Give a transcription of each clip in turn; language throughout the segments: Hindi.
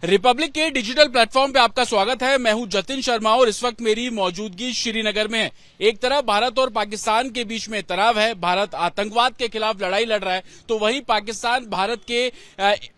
रिपब्लिक के डिजिटल प्लेटफॉर्म पे आपका स्वागत है। मैं हूं जतिन शर्मा और इस वक्त मेरी मौजूदगी श्रीनगर में है। एक तरफ भारत और पाकिस्तान के बीच में तनाव है, भारत आतंकवाद के खिलाफ लड़ाई लड़ रहा है, तो वहीं पाकिस्तान भारत के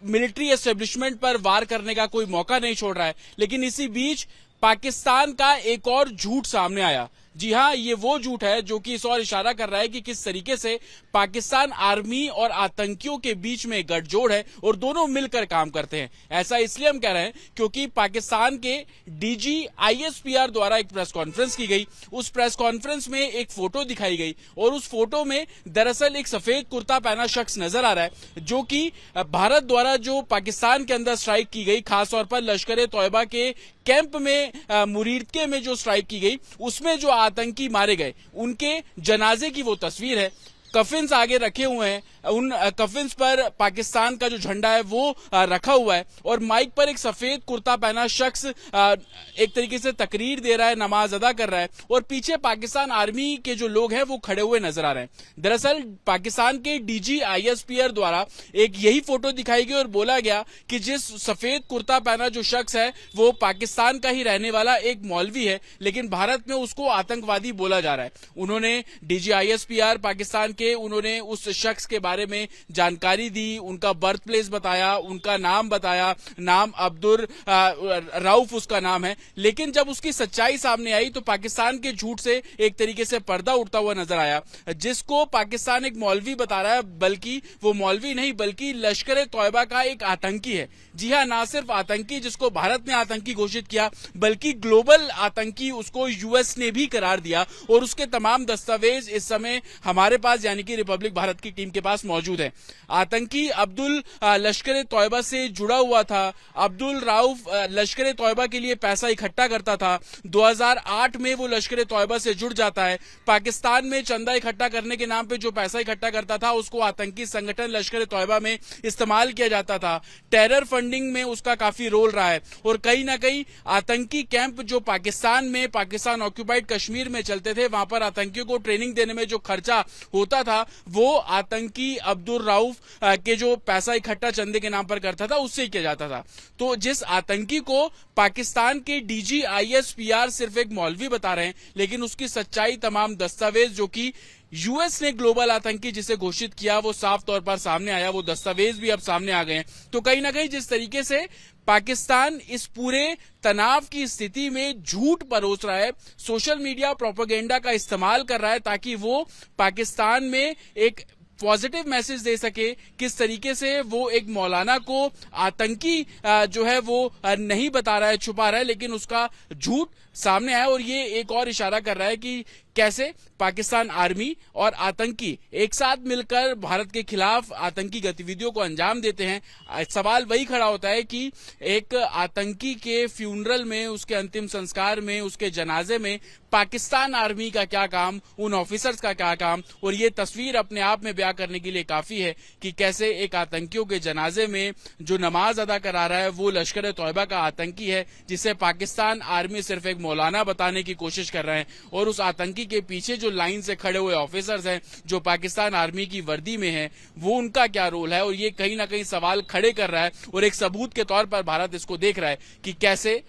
मिलिट्री एस्टेब्लिशमेंट पर वार करने का कोई मौका नहीं छोड़ रहा है। लेकिन इसी बीच पाकिस्तान का एक और झूठ सामने आया। जी हां, ये वो झूठ है जो कि इस ओर इशारा कर रहा है कि किस तरीके से पाकिस्तान आर्मी और आतंकियों के बीच में गठजोड़ है और दोनों मिलकर काम करते हैं। ऐसा इसलिए हम कह रहे हैं क्योंकि पाकिस्तान के डीजी आईएसपीआर द्वारा एक प्रेस कॉन्फ्रेंस की गई। उस प्रेस कॉन्फ्रेंस में एक फोटो दिखाई गई और उस फोटो में दरअसल एक सफेद कुर्ता पहना शख्स नजर आ रहा है, जो कि भारत द्वारा जो पाकिस्तान के अंदर स्ट्राइक की गई, खासतौर पर लश्कर ए तोयबा के कैंप में मुरीदके में जो स्ट्राइक की गई, उसमें जो आतंकी मारे गए उनके जनाजे की वो तस्वीर है। कफिन्स आगे रखे हुए हैं, उन कफिन्स पर पाकिस्तान का जो झंडा है वो रखा हुआ है और माइक पर एक सफेद कुर्ता पहना शख्स एक तरीके से तकरीर दे रहा है, नमाज अदा कर रहा है और पीछे पाकिस्तान आर्मी के जो लोग हैं वो खड़े हुए नजर आ रहे हैं। दरअसल पाकिस्तान के डीजी आईएसपीआर द्वारा एक यही फोटो दिखाई गई और बोला गया कि जिस सफेद कुर्ता पहना जो शख्स है वो पाकिस्तान का ही रहने वाला एक मौलवी है, लेकिन भारत में उसको आतंकवादी बोला जा रहा है। उन्होंने डीजी आईएसपीआर पाकिस्तान उन्होंने उस शख्स के बारे में जानकारी दी, उनका बर्थ प्लेस बताया, उनका नाम बताया, नाम अब्दुल राउफ उसका नाम है। लेकिन जब उसकी सच्चाई सामने आई तो पाकिस्तान के झूठ से एक तरीके से पर्दा उठता हुआ नजर आया। जिसको पाकिस्तान एक मौलवी बता रहा है, बल्कि वो मौलवी नहीं बल्कि लश्कर ए तोयबा का एक आतंकी है। जी हां, ना सिर्फ आतंकी जिसको भारत ने आतंकी घोषित किया, बल्कि ग्लोबल आतंकी उसको यूएस ने भी करार दिया और उसके तमाम दस्तावेज इस समय हमारे पास यानी कि रिपब्लिक भारत की टीम के पास मौजूद है। आतंकी अब्दुल लश्कर ए तोयबा से जुड़ा हुआ था। अब्दुल राउफ लश्कर ए तोयबा के लिए पैसा इकट्ठा करता था। 2008 में वो लश्कर ए तोयबा से जुड़ जाता है। पाकिस्तान में चंदा इकट्ठा करने के नाम पे जो पैसा इकट्ठा करता था उसको आतंकी संगठन लश्कर ए तोयबा में इस्तेमाल किया जाता था। टेरर फंडिंग में उसका काफी रोल रहा है और कहीं ना कहीं आतंकी कैंप जो पाकिस्तान में, पाकिस्तान ऑक्यूपाइड कश्मीर में चलते थे, वहां पर आतंकियों को ट्रेनिंग देने में जो खर्चा होता था वो आतंकी अब्दुल राउफ के जो पैसा इकट्ठा चंदे के नाम पर करता था उससे किया जाता था। तो जिस आतंकी को पाकिस्तान के डीजी आईएसपीआर सिर्फ एक मौलवी बता रहे हैं, लेकिन उसकी सच्चाई तमाम दस्तावेज जो कि यूएस ने ग्लोबल आतंकी जिसे घोषित किया वो साफ तौर पर सामने आया, वो दस्तावेज भी अब सामने आ गए हैं। तो कहीं ना कहीं जिस तरीके से पाकिस्तान इस पूरे तनाव की स्थिति में झूठ परोस रहा है, सोशल मीडिया प्रोपेगेंडा का इस्तेमाल कर रहा है ताकि वो पाकिस्तान में एक पॉजिटिव मैसेज दे सके, किस तरीके से वो एक मौलाना को आतंकी जो है वो नहीं बता रहा है, छुपा रहा है, लेकिन उसका झूठ सामने आया और ये एक और इशारा कर रहा है कि कैसे पाकिस्तान आर्मी और आतंकी एक साथ मिलकर भारत के खिलाफ आतंकी गतिविधियों को अंजाम देते हैं। सवाल वही खड़ा होता है कि एक आतंकी के फ्यूनरल में, उसके अंतिम संस्कार में, उसके जनाजे में पाकिस्तान आर्मी का क्या काम, उन ऑफिसर्स का क्या काम। और ये तस्वीर अपने आप में बयां करने के लिए काफी है कि कैसे एक आतंकियों के जनाजे में जो नमाज अदा करा रहा है वो लश्कर ए तोयबा का आतंकी है, जिसे पाकिस्तान आर्मी सिर्फ एक मौलाना बताने की कोशिश कर रहे हैं और उस आतंकी के पीछे जो लाइन से खड़े हुए ऑफिसर्स हैं जो पाकिस्तान आर्मी की वर्दी में हैं, वो उनका क्या रोल है। और ये कहीं ना कहीं सवाल खड़े कर रहा है और एक सबूत के तौर पर भारत इसको देख रहा है कि कैसे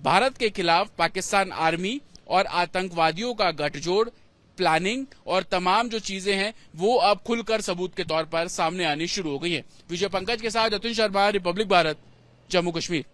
भारत के खिलाफ पाकिस्तान आर्मी और आतंकवादियों का गठजोड़, प्लानिंग और तमाम जो चीजें हैं वो अब खुलकर सबूत के तौर पर सामने आनी शुरू हो गई है। विजय पंकज के साथ जतिन शर्मा, रिपब्लिक भारत, जम्मू कश्मीर।